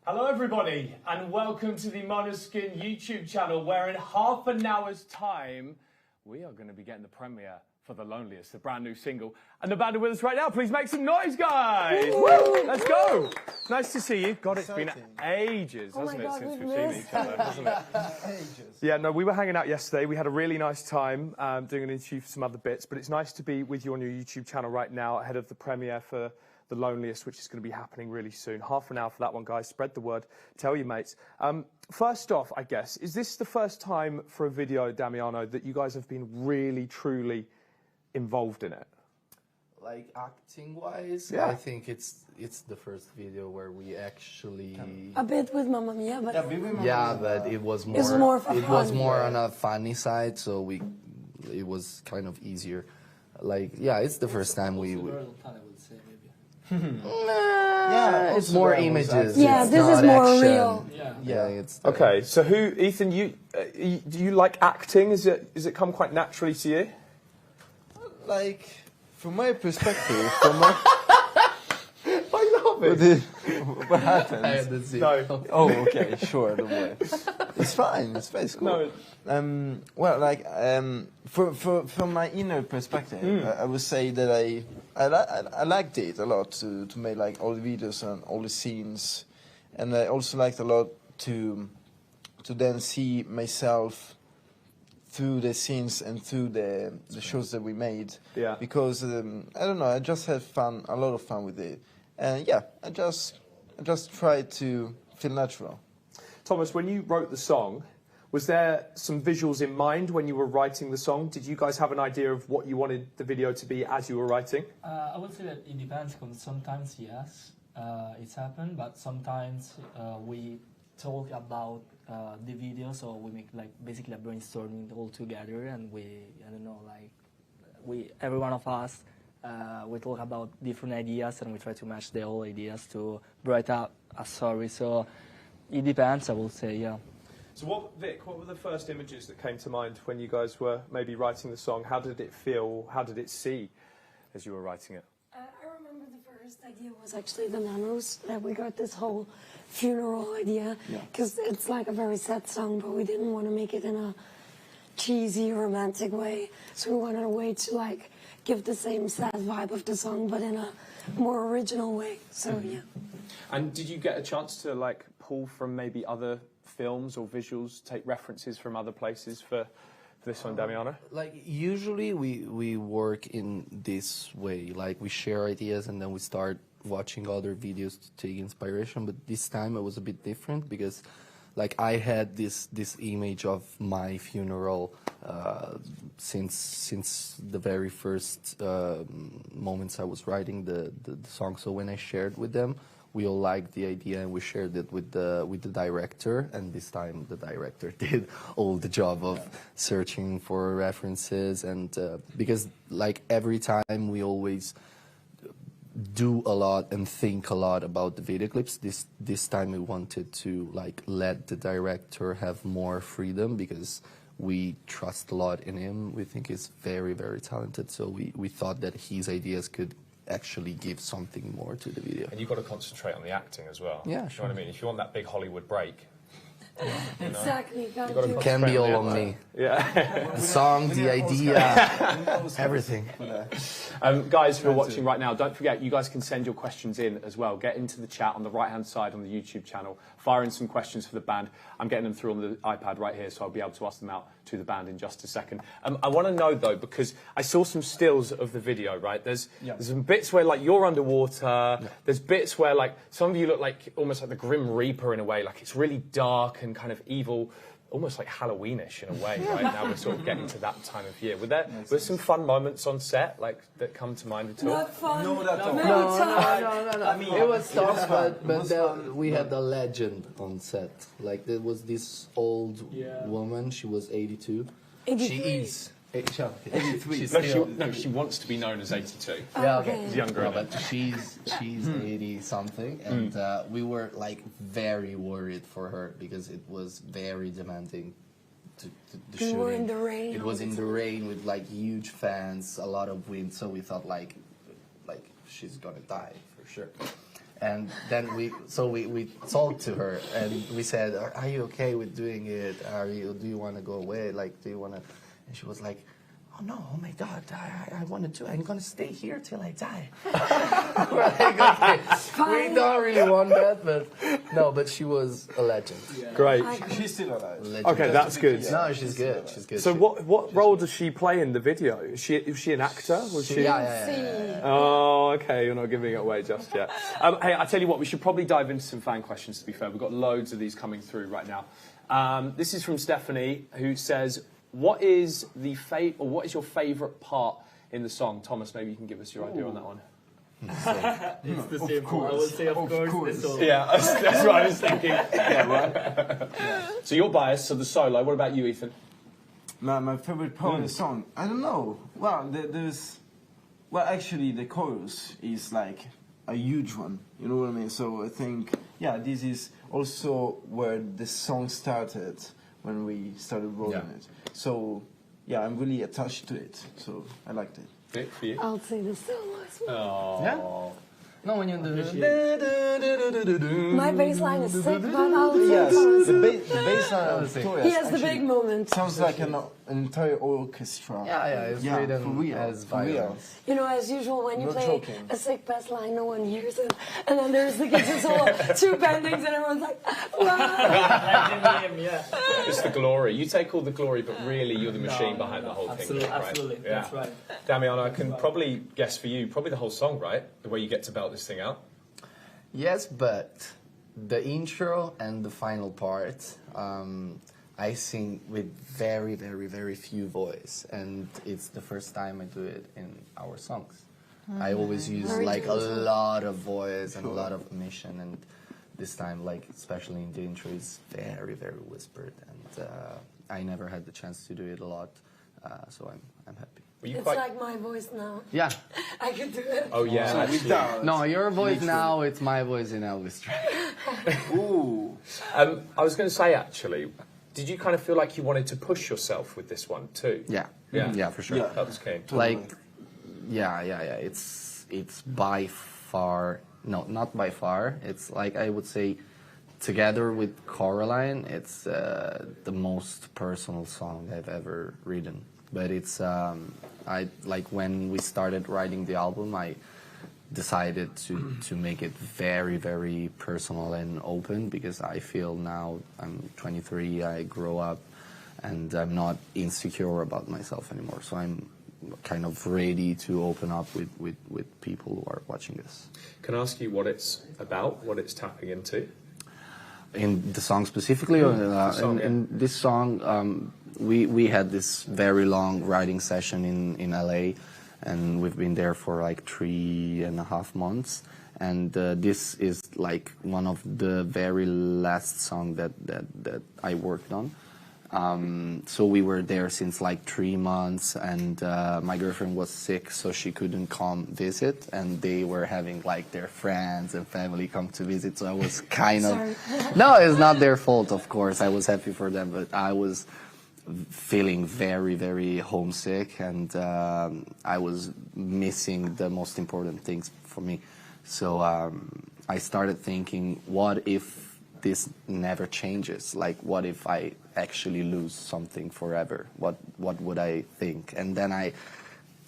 Hello everybody and welcome to the Måneskin YouTube channel where in half an hour's time we are going to be getting the premiere for The Loneliest, the brand new single. And the band are with us right now. Please make some noise, guys! Woo! Let's go! Nice to see you. God, it's been ages, hasn't it, since we've seen each other, hasn't it? Ages. Yeah, no, we were hanging out yesterday. We had a really nice time doing an interview for some other bits, but it's nice to be with you on your YouTube channel right now ahead of the premiere for The Loneliest, which is going to be happening really soon. Half an hour for that one, guys. Spread the word. Tell your mates. First off, I guess, is this the first time for a video, Damiano, that you guys have been really, truly involved in it? Like acting-wise, I think it's the first video where we actually a bit with Mamma Mia, but but it was more on a funny side, so it was kind of easier. Like it's the first time we. It's more images. Yeah, it's this is more action. real. It's okay. So, Ethan? Do you like acting? Does it come quite naturally to you? Like, from my perspective, I love it. What happens? No. Oh, okay, sure, don't worry. It's fine. It's very cool. No. Well, like, from my inner perspective, I would say that I liked it a lot to make like all the videos and all the scenes, and I also liked a lot to then see myself through the scenes and through the shows that we made. Yeah. Because I don't know, I just had fun, a lot of fun with it, and I just tried to feel natural. Thomas, when you wrote the song, was there some visuals in mind when you were writing the song? Did you guys have an idea of what you wanted the video to be as you were writing? I would say that it depends, because sometimes, yes, it's happened, but sometimes we talk about the video, so we make like basically a brainstorming all together, and every one of us, we talk about different ideas, and we try to match the whole ideas to write out a story, so it depends, I will say, yeah. So Vic, what were the first images that came to mind when you guys were maybe writing the song? How did it feel? How did it see as you were writing it? I remember the first idea was actually the Nanos, that we got this whole funeral idea, because it's like a very sad song, but we didn't want to make it in a cheesy, romantic way, so we wanted a way to like give the same sad vibe of the song, but in a more original way, so yeah. And did you get a chance to like pull from maybe other films or visuals, take references from other places for this one, Damiano? Like, usually we work in this way, like we share ideas and then we start watching other videos to take inspiration, but this time it was a bit different because like I had this image of my funeral since the very first moments I was writing the song, so when I shared with them, we all liked the idea and we shared it with the director, and this time the director did all the job of searching for references, and because like every time we always do a lot and think a lot about the video clips, this time we wanted to like let the director have more freedom because we trust a lot in him. We think he's very, very talented, so we thought that his ideas could actually give something more to the video. And you've got to concentrate on the acting as well. Yeah, sure. You know what I mean? If you want that big Hollywood break, Exactly. It can be all on me. Yeah. The song, the idea, everything. Guys who are watching right now, don't forget, you guys can send your questions in as well. Get into the chat on the right-hand side on the YouTube channel. Fire in some questions for the band. I'm getting them through on the iPad right here, so I'll be able to ask them out to the band in just a second. I want to know, though, because I saw some stills of the video, right? There's some bits where, like, you're underwater. There's bits where, like, some of you look like almost like the Grim Reaper in a way. Like, it's really dark and kind of evil, almost like Halloweenish in a way, right? Now we're sort of getting to that time of year. Were there some fun moments on set, like, that come to mind at all? Not fun. No, that's all. No. I mean, it was tough, but we had a legend on set. Like, there was this old woman, she was 82. 83. She is. 83. She wants to be known as 82. Yeah, okay. She's younger, no, but she's 80 something, and we were like very worried for her because it was very demanding. The shooting. Were in the rain. It was in the rain with like huge fans, a lot of wind, so we thought like she's gonna die for sure. And then we talked to her and we said, are you okay with doing it? Do you want to go away? Like, do you want to? And she was like, oh no, oh my God, I want to do it. I'm going to stay here till I die. We're like, okay, we don't really want that, but no, but she was a legend. Great. She's still alive. Legend. Okay, that's good. No, she's good. She's good. So what role does she play in the video? Is she an actor? Was she? Yeah. Oh, okay, you're not giving it away just yet. Hey, I tell you what, we should probably dive into some fan questions, to be fair. We've got loads of these coming through right now. This is from Stephanie, who says, what is your favourite part in the song? Thomas, maybe you can give us your idea on that one. It's the same. I would say, of course. The solo. Yeah, that's what I was thinking. So you're biased, so the solo. What about you, Ethan? My favorite part of the song, I don't know. Well, actually the chorus is like a huge one. You know what I mean? So I think, yeah, this is also where the song started when we started rolling it. So yeah, I'm really attached to it. So I liked it. Vic, for you? I'll say the solo as well. Oh. Yeah? No, when you do My bass line is sick, but I'll say Yes, chorus. the bass line of Victoria He has the big moment. sounds like an entire orchestra. Yeah, it's Yeah, written for real, as for real. violins. You know, as usual, when you Not play joking. a sick bass line, no one hears it. And then there's the guitar solo, two bendings, and everyone's like, wow. It's the glory. You take all the glory, but really you're the machine behind the whole thing. Right? Absolutely, Yeah. that's right. Damiano, I can probably guess for you, probably the whole song, right? The way you get to belt this thing out. Yes, but the intro and the final part, I sing with very, very, very few voice, and it's the first time I do it in our songs. I always use Very like a gentle. lot of voice and a lot of emission, and this time, like especially in the intro, it's very, very whispered, and I never had the chance to do it a lot, so I'm happy. Were you It's quite... like my voice now. Yeah. I could do it. Oh yeah, actually. Without. No, your voice now, it's my voice in Elvis track. Ooh. I was going to say actually, did you kind of feel like you wanted to push yourself with this one too? Yeah. Yeah. Yeah, for sure. Yeah. That was keen. Like, yeah. It's by far, no, not by far. It's like, I would say, together with Coraline, it's the most personal song I've ever written. But it's, I like when we started writing the album, I decided to make it very, very personal and open, because I feel now I'm 23, I grow up, and I'm not insecure about myself anymore. So I'm kind of ready to open up with people who are watching this. Can I ask you what it's about, what it's tapping into? In the song specifically, or song, in this song, we had this very long writing session in LA, and we've been there for like 3.5 months. And this is like one of the very last songs that I worked on. So we were there since like 3 months, and my girlfriend was sick, so she couldn't come visit, and they were having like their friends and family come to visit, so I was kind of... No, it's not their fault, of course. I was happy for them, but I was feeling very, very homesick, and I was missing the most important things for me. So I started thinking, what if this never changes? Like, what if I actually lose something forever? What would I think? And then I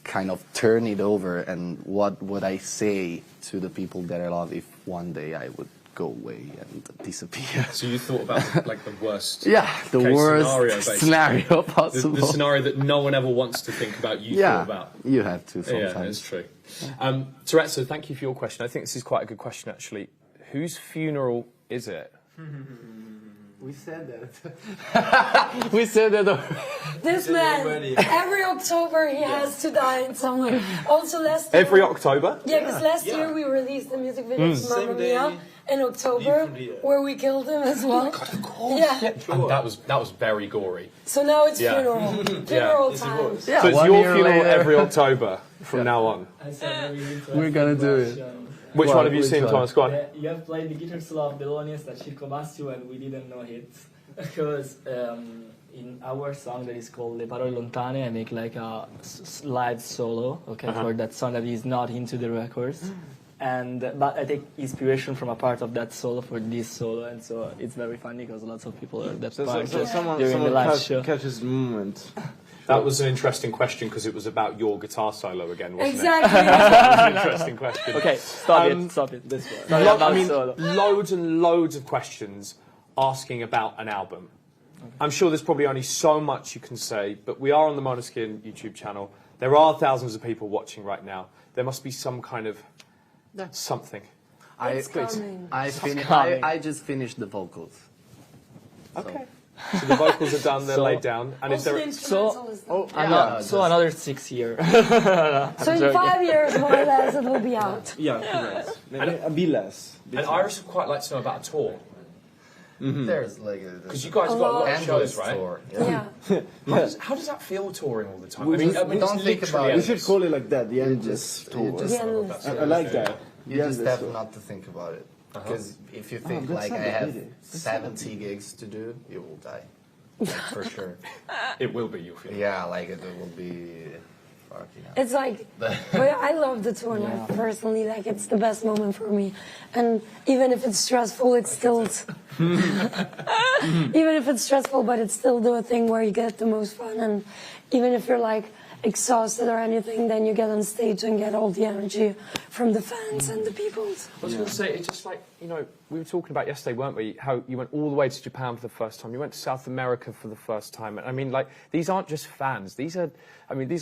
kind of turn it over, and what would I say to the people that I love if one day I would go away and disappear? So you thought about like the worst Yeah, the case worst scenario possible. the scenario that no one ever wants to think about, you thought about. You have to sometimes. Yeah, it's true. Terezzo, thank you for your question. I think this is quite a good question, actually. Whose funeral is it? We said that. We said that. This man, every October he has to die in some way. Also last year... Every October? Yeah, because last year we released the music video to Mamma Mia in October, where we killed him as well. God, of course. Yeah. And that was very gory. So now it's Yeah. funeral. Funeral time. Yeah, So it's 1 your year funeral later. every October from now on. I said very interesting We're gonna do it. question. Which Well, one have you which seen, one? Thomas? Go on. You have played the guitar solo of Belonius that Circo Massimo, and we didn't know it. Because in our song that is called Le Parole Lontane, I make like a live solo, okay, for that song that is not into the records. but I take inspiration from a part of that solo for this solo, and so it's very funny because lots of people heard that part during the live show. catches the moment. That was an interesting question because it was about your guitar solo again, wasn't Exactly. it? That was an interesting question. Okay, stop it. This one. Sorry I about mean, solo. loads and loads of questions asking about an album. I'm sure there's probably only so much you can say, but we are on the Måneskin YouTube channel. There are thousands of people watching right now. There must be some kind of something. It's coming. I just finished the vocals. Okay. So the vocals are done, they're So- laid down. And is Also, there... the instrumental is done. So another 6 years. So in 5 years, more or less, it will be out. Yeah, less. Maybe a bit less. And Iris would quite like to know about a tour. There's like Because you guys have got a lot of shows, right? tour. Yeah. How does that feel touring all the time? We I mean, don't it's think literally about it. We should endless. call it like that, the endless tour. just- The endless. I like that. You The just endless have tour. not to think about it. Because if you think that's like not I bad have either. 70 gigs to do, you will die. Like, for sure. It will be, you'll feel. Yeah, like it will be fucking hell. It's like, but I love the tour life personally. Like, it's the best moment for me. And even if it's stressful, it's still, even if it's stressful, but it's still the thing where you get the most fun. And even if you're like exhausted or anything, then you get on stage and get all the energy from the fans and the people. I was going to say, it's just like, you know, we were talking about yesterday, weren't we? How you went all the way to Japan for the first time. You went to South America for the first time. And I mean, like, these aren't just fans. These are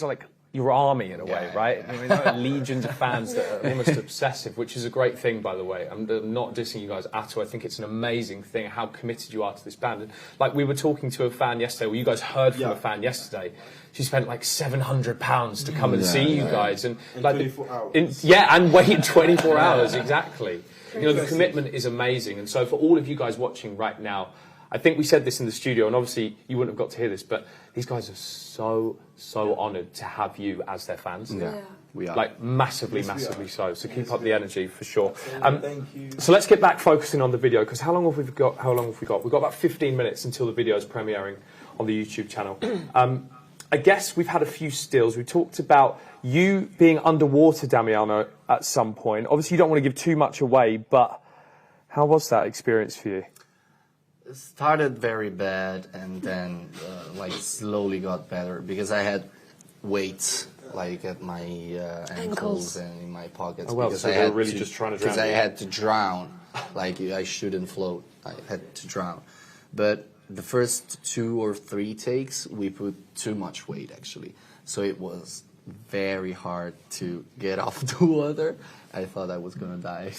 like your army in a way, right? I mean, there are legions of fans that are almost obsessive, which is a great thing, by the way. I'm not dissing you guys at all. I think it's an amazing thing how committed you are to this band. And like we were talking to a fan yesterday, well, you guys heard from a fan yesterday. She spent like £700 to come and see you guys, and like 24 hours. and wait 24 hours exactly. You know, the commitment is amazing, and so for all of you guys watching right now, I think we said this in the studio, and obviously you wouldn't have got to hear this, but these guys are so honoured to have you as their fans. Yeah. We are. Like massively so. So keep up the energy for sure. Thank you. So let's get back focusing on the video, because how long have we got? We've got about 15 minutes until the video is premiering on the YouTube channel. I guess we've had a few stills. We talked about you being underwater, Damiano, at some point. Obviously, you don't want to give too much away, but how was that experience for you? It started very bad and then like slowly got better because I had weights like at my ankles and in my pockets. Oh, well, because so they were really just trying to drown Because I you. had to drown. Like I shouldn't float. I had to drown. But the first 2 or 3 takes, we put too much weight actually. So it was very hard to get off the water. I thought I was gonna die.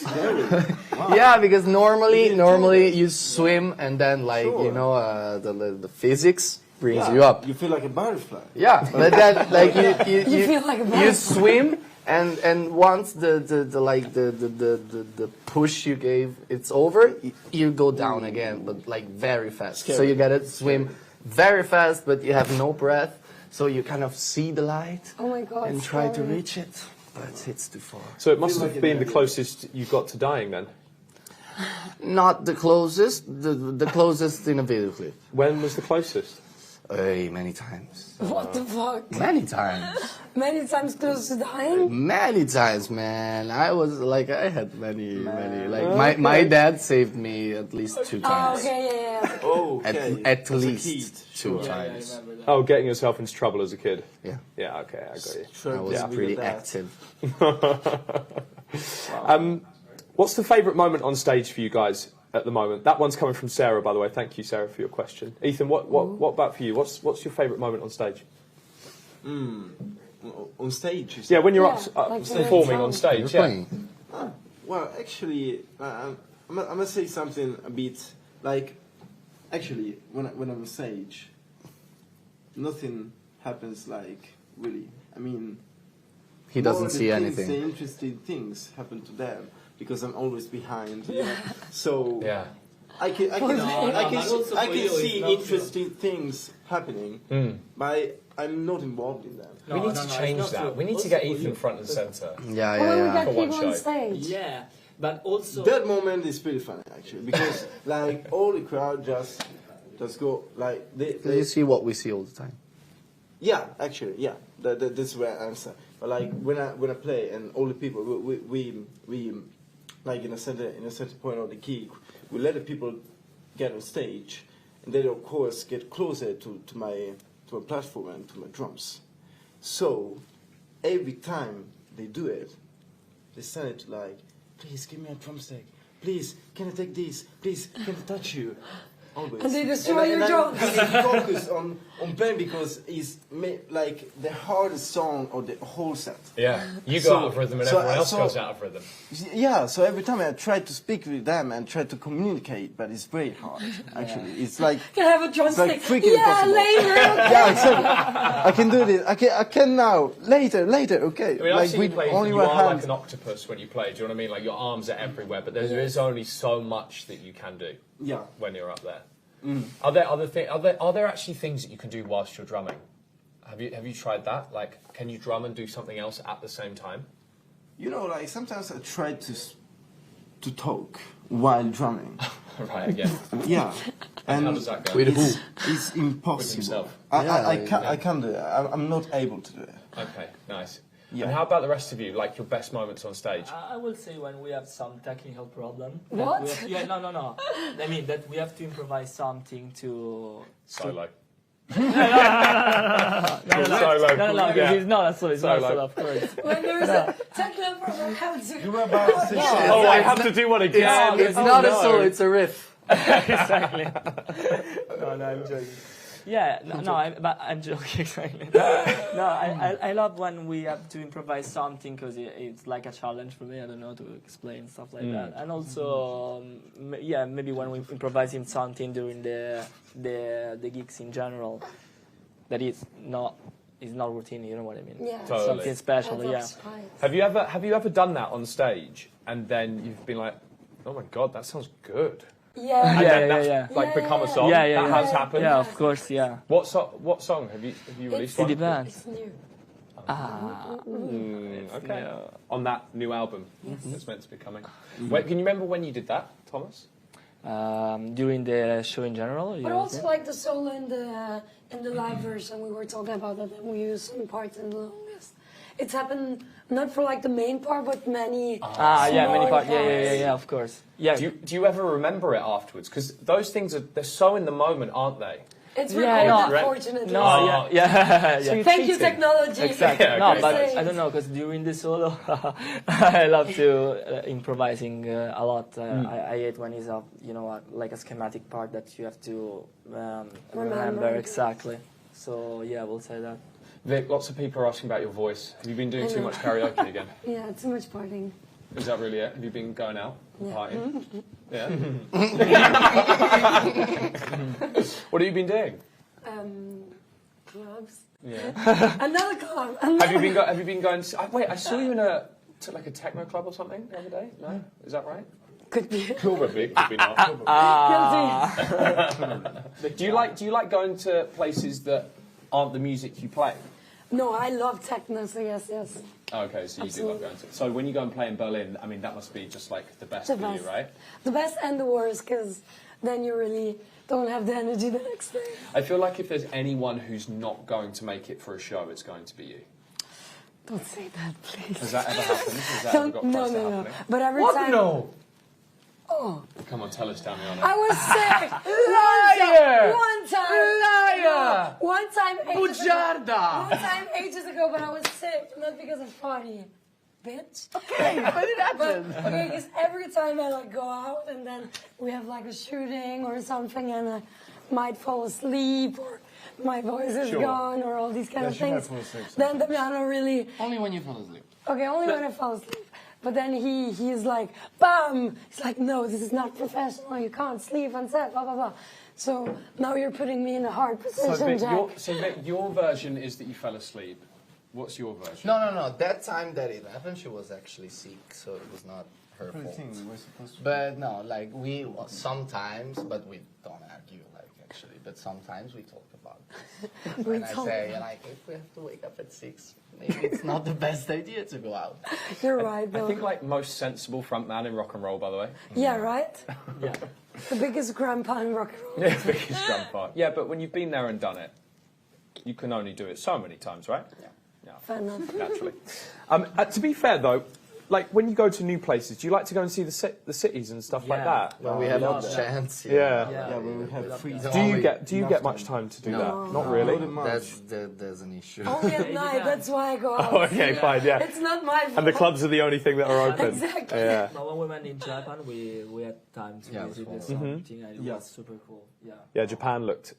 Yeah, because normally you swim and then like you know the physics brings you up. You feel like a butterfly. Yeah, but then like You feel like a you butterfly. swim and once the push you gave it's over, you go down again, but like very fast. So you gotta swim very fast, but you have no breath. So you kind of see the light Oh my God. and try to scary. reach it, but it's too far. So it must have been the closest you got to dying then. Not the closest, the closest in a video clip. When was the closest? Many times. What the fuck? Many times. Many times close to dying? Many times, man. I was like, I had many. Like my dad saved me at least 2 Oh, times. okay, yeah. Oh, okay. At As a least kid. 2 times. Oh, getting yourself into trouble as a kid. Yeah. Yeah, okay, I got you. I was pretty that. active. What's the favourite moment on stage for you guys at the moment? That one's coming from Sarah, by the way. Thank you, Sarah, for your question. Ethan, what about for you? What's your favourite moment on stage? On stage. you Yeah, said? when you're Yeah, up like performing on when stage. You're Yeah. playing. Well, actually, I'm gonna say something a bit like, actually, when I'm on stage, nothing happens like really. I mean, He doesn't more the see things, anything. The interesting things happen to them because I'm always behind. You know? So Yeah. I can but also for you, it's see not interesting things happening, but I'm not involved in them. We need to change that. We need to get Ethan front and centre. Yeah, When we yeah, got For one people on show. stage. Yeah, but also That moment is pretty funny actually because like all the crowd just go like yeah. You see what we see all the time. Yeah, actually, yeah. That's where I answer. But like when I play and all the people, we like in a certain point of the gig, we let the people get on stage, and they of course get closer to my platform and to my drums. So every time they do it, they send it like, please give me a drumstick. Please, can I take this? Please, can I touch you? Always. And they destroy your drums. And I focus on playing because it's like the hardest song of the whole set. Yeah, you go out of rhythm and everyone else goes out of rhythm. Yeah, so every time I try to speak with them and try to communicate, but it's very hard, actually. It's like... Can I have a drumstick? Like freaking impossible. Later. Okay. Yeah, exactly. I can do this. I can now. Later, okay. I mean, I've like seen you play, only you one are hand. like an octopus when you play, do you know what I mean? Like, your arms are everywhere, but there is only so much that you can do Yeah. when you're up there. Are there actually things that you can do whilst you're drumming? Have you tried that? Like, can you drum and do something else at the same time? You know, like sometimes I try to talk while drumming. Right, yeah. Yeah. And how does that go? With who? it's impossible. With himself. I can't do it. I'm not able to do it. Okay, nice. Yeah. And how about the rest of you? Like, your best moments on stage? I will say when we have some technical problem. What? No. I mean that we have to improvise something to... Solo. No, Yeah. it's not a solo, it's not a Solo. solo, of course. When there's a technical problem, how to... You were about to say shit. Oh, I have to do one again. It's not a solo, it's a riff. Exactly. No, I'm joking. Yeah, but I'm joking. Exactly. No, I love when we have to improvise something because it's like a challenge for me. I don't know to explain stuff like that. And also, maybe when we improvising something during the gigs in general, that is not routine. You know what I mean? Yeah. Totally. Something special. That's Yeah. right. Have you ever done that on stage and then you've been like, oh my god, that sounds good. Yeah. And then that's Yeah. like Yeah, become a yeah. song. Yeah. That has happened. Yeah, of course. Yeah. What song have you released? It's- one? It depends. It's new. Okay. Yeah. On that new album that's meant to be coming. Wait, can you remember when you did that, Thomas? During the show in general. But also like the solo in the live version, we were talking about that, and we used some parts in the longest. It's happened not for like the main part, but many. Many smaller parts. Yeah, of course. Yeah. Do you ever remember it afterwards? Because those things they're so in the moment, aren't they? It's Yeah, recorded, no. unfortunately. No, yeah. Thank you, technology. Exactly. Yeah, No, great. but Thanks. I don't know, because during the solo, I love to improvising a lot. I hate when it's like a schematic part that you have to remember exactly. So yeah, we'll say that. Vic, lots of people are asking about your voice. Have you been doing too much karaoke again? Yeah, too much partying. Is that really it? Have you been going out and partying? Yeah. What have you been doing? Clubs. Yeah. Another club. Have you been going? Wait, I saw you in a techno club or something the other day. No, is that right? Could be. Probably. Could be not. Guilty. Do you like going to places that aren't the music you play? No, I love techno, so yes. Oh, okay, so you do Absolutely. love going to. So when you go and play in Berlin, I mean, that must be just like the best The for you, best. right? The best and the worst, because then you really don't have the energy the next day. I feel like if there's anyone who's not going to make it for a show, it's going to be you. Don't say that, please. Has that ever happened? Has that ever got close to happening? But every time. No. Oh, Come on, tell us, Damiano. I was sick. Liar! One time. Liar! No, one time ages ago. Bugiarda! One time ages ago, but I was sick, not because of partying. Bitch. Okay, but it happened. Okay, because every time I like go out and then we have like a shooting or something and I might fall asleep or my voice is Sure. gone or all these kind of you might things, fall asleep then Damiano really, Only when you fall asleep. okay, only when I fall asleep. But then he's like, bam! He's like, no, this is not professional. You can't sleep on set, blah, blah, blah. So now you're putting me in a hard position, Jack. Vic, your version is that you fell asleep. What's your version? No. That time that it happened, she was actually sick, so it was not her I fault. think we were supposed to. But no, like we sometimes, but we don't argue, like actually. But sometimes we talk about this. We And I talk say, like, if we have to wake up at 6, maybe it's not the best idea to go out. You're right, I though. think like most sensible frontman in rock and roll, by the way. Yeah, right? Yeah. The biggest grandpa in rock and roll. Yeah, biggest grandpa. Yeah, but when you've been there and done it, you can only do it so many times, right? Yeah. Fair enough. Naturally. To be fair, though, like when you go to new places, do you like to go and see the cities and stuff like that? When we have a chance. Yeah. when we have free Do you get much time to do that? Not really. There's an issue. Only at night, that's why I go out. Oh, okay, fine, yeah. It's not my fault. And the clubs are the only thing that are open. Exactly. Yeah. But when we went in Japan, we had time to visit the something, and it was super cool. Yeah. Yeah, Japan looked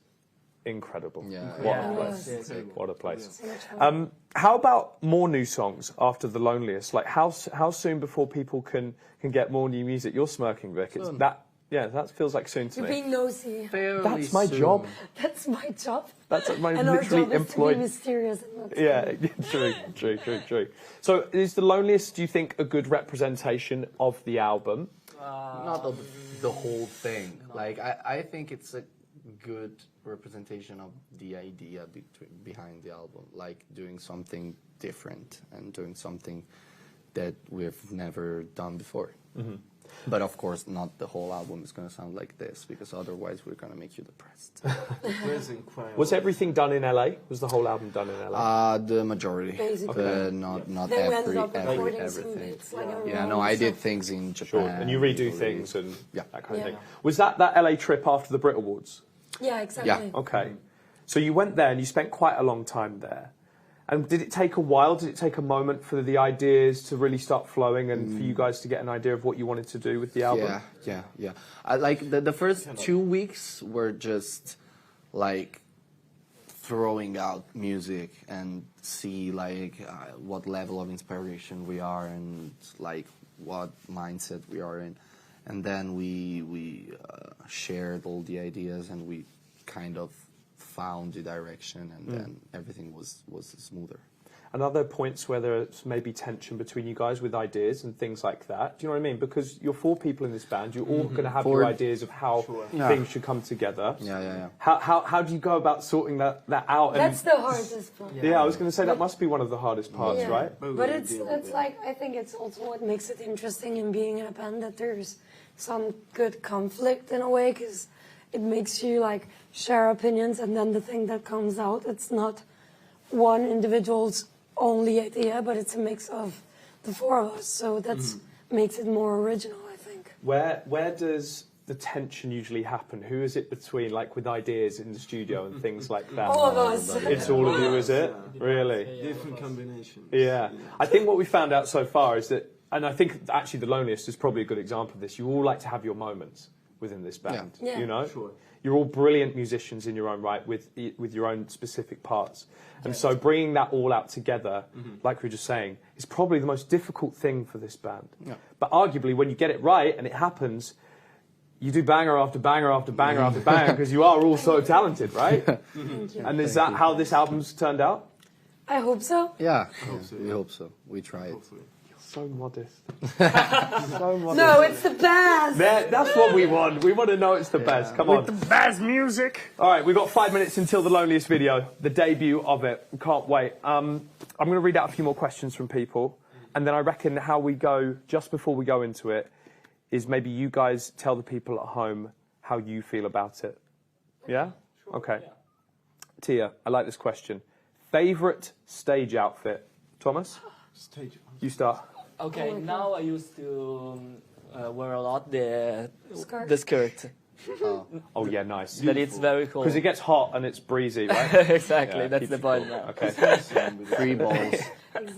incredible. Yeah. What Yeah, a it place. was. What a place. So much fun. How about more new songs after The Loneliest? Like how soon before people can get more new music? You're smirking, Vic. It's that feels like soon to You're me. being nosy. That's my job. That's my job. That's my And our literally job is employed. to be mysterious. And not to Yeah, true. So is The Loneliest, do you think, a good representation of the album? Not the whole thing. Like I think it's a good representation of the idea behind the album, like doing something different and doing something that we've never done before. But of course, not the whole album is going to sound like this, because otherwise we're going to make you depressed. Was everything done in LA? Was the whole album done in LA? The majority, Basically. not Then we ended up everything. recording some bits, like a Yeah, no, round I did stuff. things in Japan. Sure. And you redo Italy. things and Yeah. that kind of Yeah. thing. Was that LA trip after the Brit Awards? Yeah, exactly. Yeah. Okay. So you went there and you spent quite a long time there. And did it take a while? Did it take a moment for the ideas to really start flowing and for you guys to get an idea of what you wanted to do with the album? Yeah. I like the first 2 weeks were just like throwing out music and see like what level of inspiration we are and like what mindset we are in, and then we shared all the ideas and we kind of found the direction, and then everything was smoother. And are there points where there's maybe tension between you guys with ideas and things like that? Do you know what I mean? Because you're 4 people in this band, you're all going to have your ideas of how things should come together. Yeah. How do you go about sorting that out? That's the hardest part. Yeah, I was going to say that must be one of the hardest parts, Yeah. right? But it's like, I think it's also what makes it interesting in being in a band, that there's some good conflict in a way, because it makes you like share opinions, and then the thing that comes out, it's not one individual's only idea, but it's a mix of the 4 of us. So that's makes it more original, I think. Where does the tension usually happen? Who is it between, like with ideas in the studio and things like that? All of us. It's all of you, is it? Really? different combinations. Yeah. I think what we found out so far is that, and I think actually The Loneliest is probably a good example of this, you all like to have your moments within this band, Yeah. you know? Sure. You're all brilliant musicians in your own right with your own specific parts. And so bringing that all out together, like we were just saying, is probably the most difficult thing for this band. Yeah. But arguably, when you get it right and it happens, you do banger after banger after banger after banger, because you are all so talented, right? Thank you. And is that how this album's turned out? I hope so. Yeah, we hope so. We tried. So modest. So modest. No, it's the best. That's what we want. We want to know it's the best. Come on. The best music. All right, we've got 5 minutes until The Loneliest video, the debut of it. We can't wait. I'm going to read out a few more questions from people, and then I reckon how we go, just before we go into it, is maybe you guys tell the people at home how you feel about it. Yeah? Okay. Tia, I like this question. Favourite stage outfit? Thomas? Stage. You start. Okay, now I used to wear a lot the Skirt. the skirt. Oh, yeah, nice. That it's very cold. Because it gets hot and it's breezy, right? Exactly, Yeah, that's keeps the you point cool. now. Okay. 3 balls.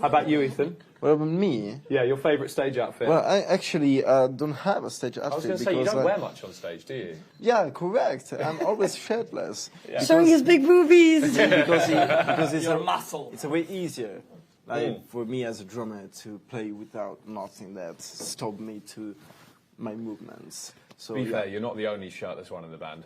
How about you, Ethan? What about me? Yeah, your favourite stage outfit? Well, I actually don't have a stage outfit. I was going to say, you because, don't wear much on stage, do you? Yeah, correct. I'm always shirtless. Showing his big boobies. because it's Your a muscle. It's a way easier, like for me as a drummer, to play without nothing that stop me to my movements. So To be fair, you're not the only shirtless one in the band.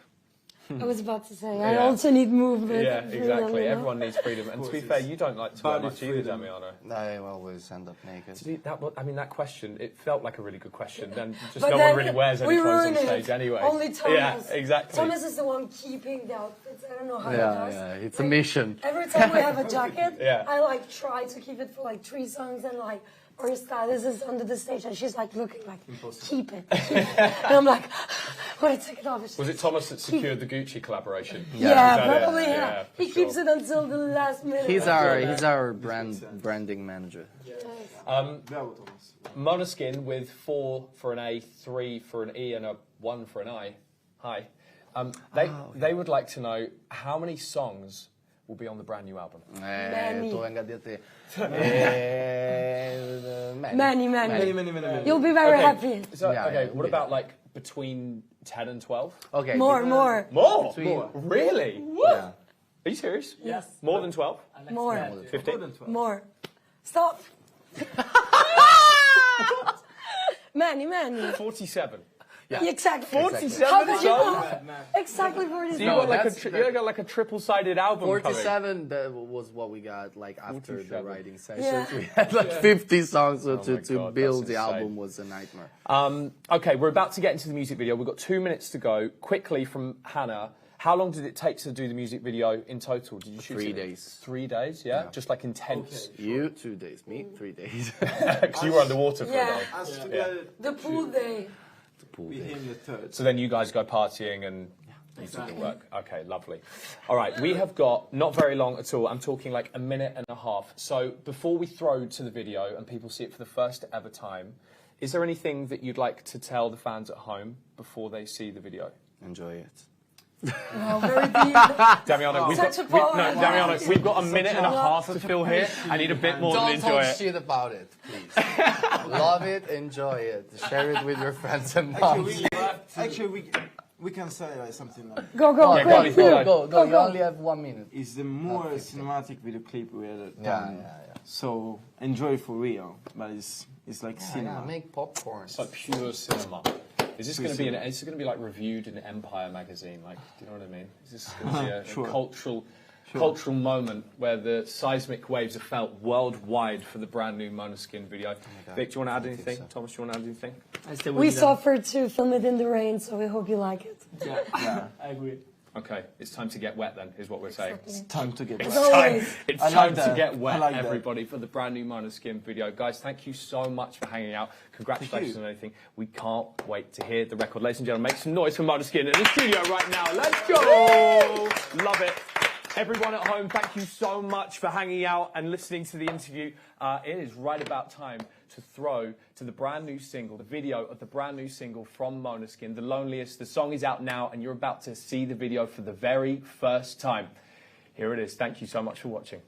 I was about to say, I Yeah. also need movement. Yeah, and freedom, exactly. you know? Everyone needs freedom. And to be fair, you don't like to wear Body much either, freedom. Damiano. I always end up naked. See, that question, it felt like a really good question. Then just But no then one really wears any we clothes on ruined stage it. anyway. Only Thomas. Yeah, exactly. Thomas is the one keeping the outfit jackets. I don't know how it Yeah, does. yeah, it's a mission. Every time we have a jacket, Yeah. I like try to keep it for like 3 songs, and like our stylist is under the stage and she's like looking like, keep it. And I'm like, when I take it off, it's Was it Thomas that secured the Gucci collaboration? yeah, Is that it? probably. Yeah, Yeah, for he keeps it until the last minute. He's our branding manager. Bravo, Thomas. Måneskin with 4 for an A, 3 for an E, and a 1 for an I. Hi. They would like to know how many songs will be on the brand new album. Many. Tô engadet. Many. You'll be very happy. So, Yeah, okay, yeah, what yeah. about like between 10 and 12? Okay. More. More? More. Really? Yeah. Are you serious? Yes. More than 12? More. 15? More. Stop. Many. 47. Exactly. 47 How did you songs? know? Exactly 47. So you got like a triple-sided album coming. 47 that was what we got like after the 47. writing sessions. Yeah. We had like 50 songs, so my to God, build that's the insane. album was a nightmare. Okay, we're about to get into the music video. We've got 2 minutes to go. Quickly from Hannah, how long did it take to do the music video in total? Did you shoot 3 it? days. 3 days, yeah? Just like intense. You 2 days, me 3 days. Because you were underwater for a Yeah. while. As together, The pool day. became the third. So then you guys go partying and you do the work. Okay, lovely. All right, we have got not very long at all. I'm talking like a minute and a half. So before we throw to the video and people see it for the first ever time, is there anything that you'd like to tell the fans at home before they see the video? Enjoy it. Oh, very deep. Damiano, Such a power. Damiano, we've got a minute and a half to fill here. I need a bit more than Don't enjoy talk it. shit about it, please. Love it, enjoy it. Share it with your friends and moms. Actually, we can say like something like Go, Yeah, go on, quick. Ethan, Go. You only have 1 minute. it's the more cinematic video clip we had done. Yeah. So enjoy for real, but it's like Yeah, cinema. make popcorn. It's like pure cinema. Is this going to be is it going to be like reviewed in Empire magazine? Like, do you know what I mean? Is this going to be a Sure. cultural moment where the seismic waves are felt worldwide for the brand new Måneskin video? Vic, do you want to add anything? Thomas, do you want to add anything? I stay with We you. suffered to film it in the rain, so we hope you like it. Yeah, I agree. Okay, it's time to get wet then, is what we're saying. Time to get As back. always. It's I like time to that. get wet, I like that. everybody, for the brand new Måneskin video. Guys, thank you so much for hanging out. Congratulations on everything. We can't wait to hear the record. Ladies and gentlemen, make some noise for Måneskin in the studio right now. Let's go! Love it. Everyone at home, thank you so much for hanging out and listening to the interview. It is right about time to throw to the brand new single, the video of the brand new single from Måneskin, The Loneliest. The song is out now and you're about to see the video for the very first time. Here it is. Thank you so much for watching.